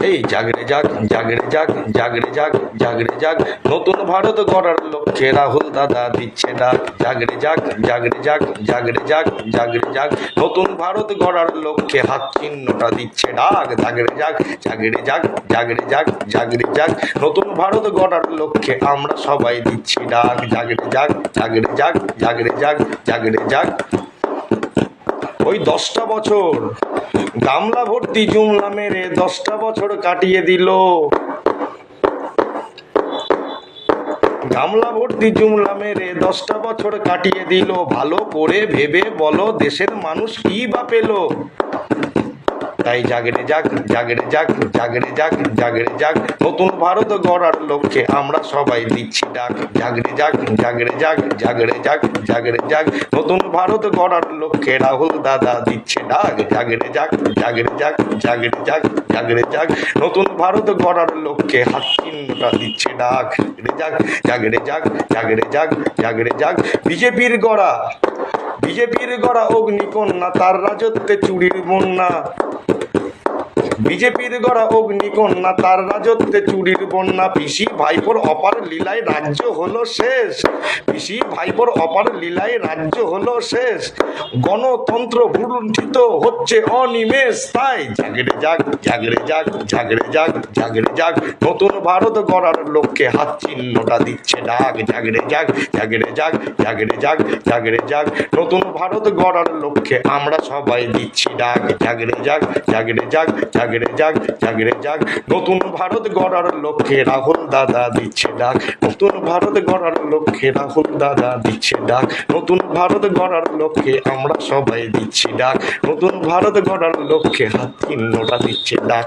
এই জাগরে জাগ, জাগরে জাগ, জাগরে জাগ, জাগরে জাগ, নতুন ভারত গড়ার লক্ষ্যে রাহুল দাদা দিচ্ছে ডাক। জাগরে জাগ, জাগরে জাগ, জাগরে জাগ, জাগরে জাগ, নতুন ভারত গড়ার লক্ষ্যে হাত চিহ্নটা দিচ্ছে ডাক। জাগরে জাগ, জাগরে জাগ, জাগরে জাগ, জাগরে জাগ, নতুন ভারত গড়ার লক্ষ্যে আমরা সবাই দিচ্ছি ডাক। জাগরে জাগ, জাগরে জাগ, জাগরে জাগ, জাগরে জাগ। ওই 10টা বছর গামলা ভর্তি জুমলা মেরে 10টা বছর কাটিয়ে দিল। গামলা ভর্তি জুমলা মেরে 10টা বছর কাটিয়ে দিল। ভালো করে ভেবে বলো দেশের মানুষ কি বা পেল? তাই জাগরে জাগ, জাগরে জাগ, জাগরে জাগ, জাগরে জাগ, নতুন ভারত গড়ার লক্ষ্যে আমরা সবাই দিচ্ছি ডাক। জাগরে জাগ, জাগরে জাগ, জাগরে জাগ, জাগরে জাগ, নতুন ভারত গড়ার লক্ষ্যে রাহুল দাদা দিচ্ছে ডাক। জাগরে জাগ, জাগরে জাগ, জাগরে জাগ, জাগরে জাগ, নতুন ভারত গড়ার লক্ষ্যে হাত চিহ্নটা দিচ্ছে ডাক। জাগ, জাগরে জাগ, জাগরে জাগ, জাগরে জাগ, বিজেপির গড়া অগ্নিকন্যা, তার রাজত্বে চুরির বন্যা। বিজেপির গড়া অগ্নিকন্যা, তার রাজত্বে চুরির বন্যা। পিসি ভাইপোর অপার লীলায় রাজ্য হলো শেষ। পিসি ভাইপোর অপার লীলায় রাজ্য হলো শেষ। গণতন্ত্র ভুলুণ্ঠিত হচ্ছে অনিমেষ। তাই জাগরে জাগ, জাগরে জাগ, জাগরে জাগ, জাগরে জাগ, নতুন ভারত গড়ার লক্ষ্যে হাত চিহ্নটা দিচ্ছে ডাক। জাগরে জাগ, জাগরে জাগ, জাগরে জাগ, জাগরে জাগ, নতুন ভারত গড়ার লক্ষ্যে আমরা সবাই দিচ্ছি ডাক। জাগরে জাগ, জাগরে জাগ, জাগরে জাগ, জাগরে জাগ, নতুন ভারত গড়ার লক্ষ্যে রাহুল দাদা দিচ্ছে ডাক। নতুন ভারত গড়ার লক্ষ্যে রাহুল দাদা দিচ্ছে ডাক। নতুন ভারত গড়ার লক্ষ্যে আমরা সবাই দিচ্ছি ডাক। নতুন ভারত গড়ার লক্ষ্যে হাত চিহ্নটা দিচ্ছে ডাক।